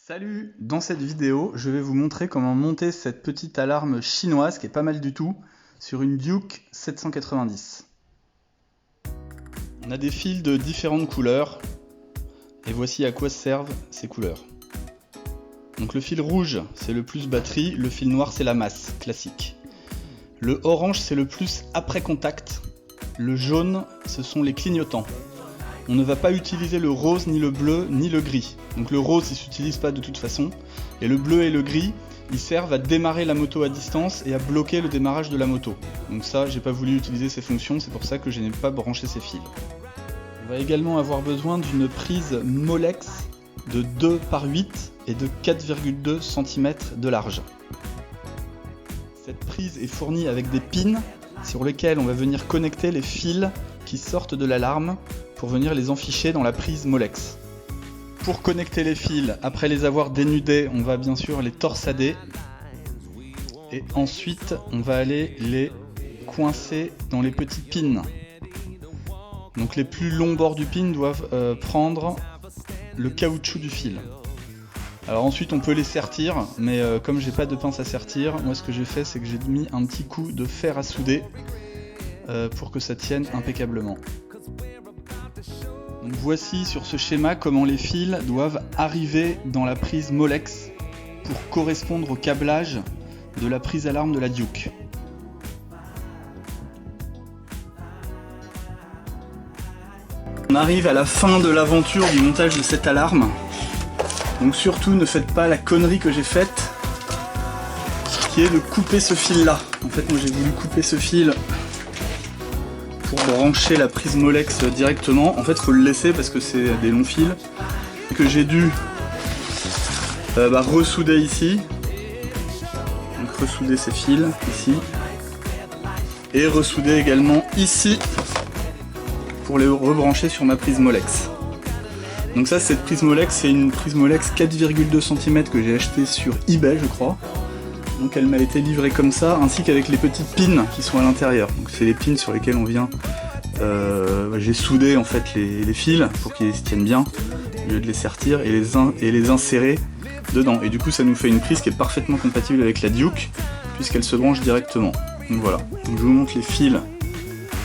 Salut! Dans cette vidéo, je vais vous montrer comment monter cette petite alarme chinoise qui est pas mal du tout sur une Duke 790. On a des fils de différentes couleurs et voici à quoi servent ces couleurs. Donc le fil rouge c'est le plus batterie, le fil noir c'est la masse, classique. Le orange c'est le plus après contact, le jaune ce sont les clignotants. On ne va pas utiliser le rose, ni le bleu, ni le gris. Donc le rose il s'utilise pas de toute façon, et le bleu et le gris ils servent à démarrer la moto à distance et à bloquer le démarrage de la moto. Donc ça j'ai pas voulu utiliser ces fonctions, c'est pour ça que je n'ai pas branché ces fils. On va également avoir besoin d'une prise Molex de 2 par 8 et de 4,2 cm de large. Cette prise est fournie avec des pins sur lesquels on va venir connecter les fils qui sortent de l'alarme pour venir les enficher dans la prise Molex. Pour connecter les fils, après les avoir dénudés, on va bien sûr les torsader et ensuite on va aller les coincer dans les petits pins. Donc les plus longs bords du pin doivent prendre le caoutchouc du fil. Alors ensuite on peut les sertir, mais comme j'ai pas de pince à sertir, moi ce que j'ai fait c'est que j'ai mis un petit coup de fer à souder pour que ça tienne impeccablement. Donc voici sur ce schéma comment les fils doivent arriver dans la prise Molex pour correspondre au câblage de la prise alarme de la Duke. On arrive à la fin de l'aventure du montage de cette alarme. Donc surtout ne faites pas la connerie que j'ai faite, qui est de couper ce fil là. En fait moi j'ai voulu couper ce fil pour brancher la prise Molex directement. En fait faut le laisser parce que c'est des longs fils que j'ai dû ressouder ici. Donc ressouder ces fils ici et ressouder également ici pour les rebrancher sur ma prise Molex. Donc ça, cette prise Molex, c'est une prise Molex 4,2 cm que j'ai achetée sur eBay je crois. Donc elle m'a été livrée comme ça, ainsi qu'avec les petits pins qui sont à l'intérieur. Donc c'est les pins sur lesquels on vient. J'ai soudé en fait les fils pour qu'ils se tiennent bien, au lieu de les sertir et les insérer dedans. Et du coup ça nous fait une prise qui est parfaitement compatible avec la Duke, puisqu'elle se branche directement. Donc voilà, donc, je vous montre les fils,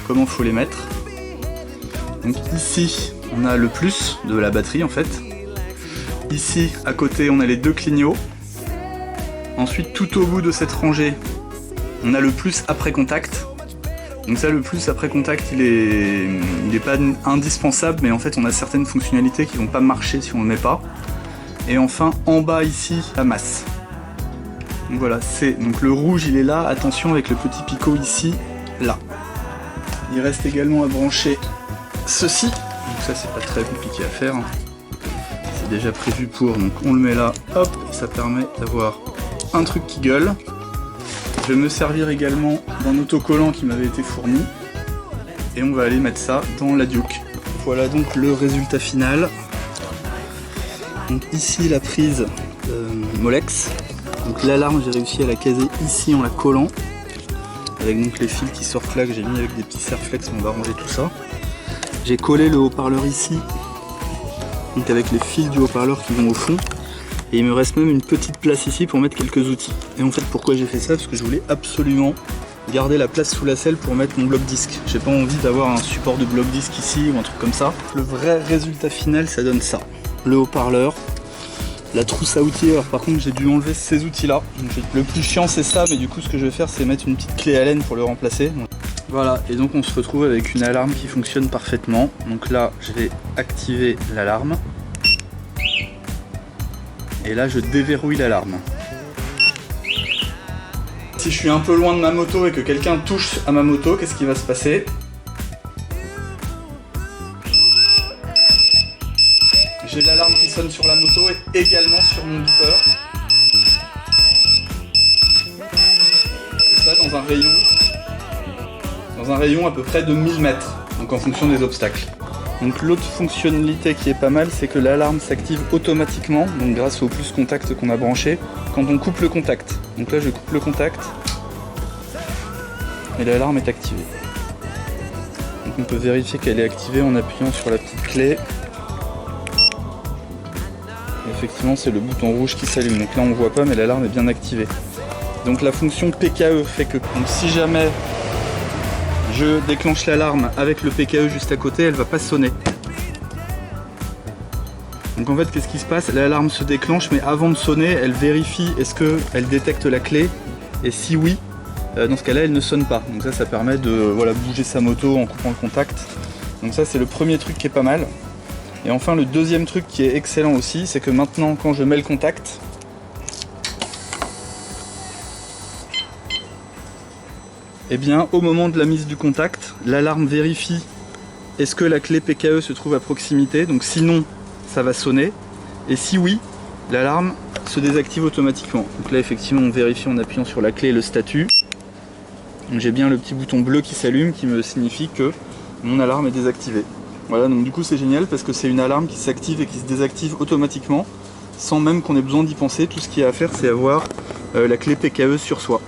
comment il faut les mettre. Donc ici on a le plus de la batterie en fait. Ici à côté on a les deux clignots. Ensuite tout au bout de cette rangée on a le plus après contact. Donc ça le plus après contact il est pas indispensable, mais en fait on a certaines fonctionnalités qui vont pas marcher si on le met pas. Et enfin en bas ici la masse. Donc voilà, donc le rouge il est là, attention avec le petit picot ici, là. Il reste également à brancher ceci. Donc ça c'est pas très compliqué à faire. C'est déjà prévu pour, donc on le met là, hop, et ça permet d'avoir un truc qui gueule. Je vais me servir également d'un autocollant qui m'avait été fourni et on va aller mettre ça dans la Duke. Voilà donc le résultat final. Donc ici la prise Molex. Donc l'alarme j'ai réussi à la caser ici en la collant avec donc les fils qui sortent là que j'ai mis avec des petits serre-flex, on va ranger tout ça. J'ai collé le haut-parleur ici, donc avec les fils du haut-parleur qui vont au fond. Et il me reste même une petite place ici pour mettre quelques outils. Et en fait pourquoi j'ai fait ça? Parce que je voulais absolument garder la place sous la selle pour mettre mon bloc disque. J'ai pas envie d'avoir un support de bloc disque ici ou un truc comme ça. Le vrai résultat final ça donne ça. Le haut-parleur, la trousse à outils. Alors par contre j'ai dû enlever ces outils là. Donc, le plus chiant c'est ça, mais du coup ce que je vais faire c'est mettre une petite clé Allen pour le remplacer. Voilà, et donc on se retrouve avec une alarme qui fonctionne parfaitement. Donc là je vais activer l'alarme. Et là je déverrouille l'alarme. Si je suis un peu loin de ma moto et que quelqu'un touche à ma moto, qu'est-ce qui va se passer? J'ai l'alarme qui sonne sur la moto et également sur mon beeper. Et ça dans un rayon à peu près de 1000 mètres, donc en fonction des obstacles. Donc l'autre fonctionnalité qui est pas mal, c'est que l'alarme s'active automatiquement, donc grâce au plus contact qu'on a branché, quand on coupe le contact. Donc là je coupe le contact et l'alarme est activée. Donc on peut vérifier qu'elle est activée en appuyant sur la petite clé. effectivement c'est le bouton rouge qui s'allume. Donc là on voit pas mais l'alarme est bien activée. Donc la fonction PKE fait que donc, si jamais je déclenche l'alarme avec le PKE juste à côté, elle va pas sonner. Donc en fait qu'est-ce qui se passe? L'alarme se déclenche mais avant de sonner elle vérifie est-ce qu'elle détecte la clé et si oui, dans ce cas là elle ne sonne pas. Donc ça permet de voilà, bouger sa moto en coupant le contact. Donc ça c'est le premier truc qui est pas mal. Et enfin le deuxième truc qui est excellent aussi, c'est que maintenant quand je mets le contact, et bien au moment de la mise du contact, l'alarme vérifie est-ce que la clé PKE se trouve à proximité, donc sinon ça va sonner, et si oui, l'alarme se désactive automatiquement. Donc là effectivement on vérifie en appuyant sur la clé et le statut. Donc j'ai bien le petit bouton bleu qui s'allume qui me signifie que mon alarme est désactivée. Voilà, donc du coup c'est génial parce que c'est une alarme qui s'active et qui se désactive automatiquement sans même qu'on ait besoin d'y penser. Tout ce qu'il y a à faire c'est avoir la clé PKE sur soi.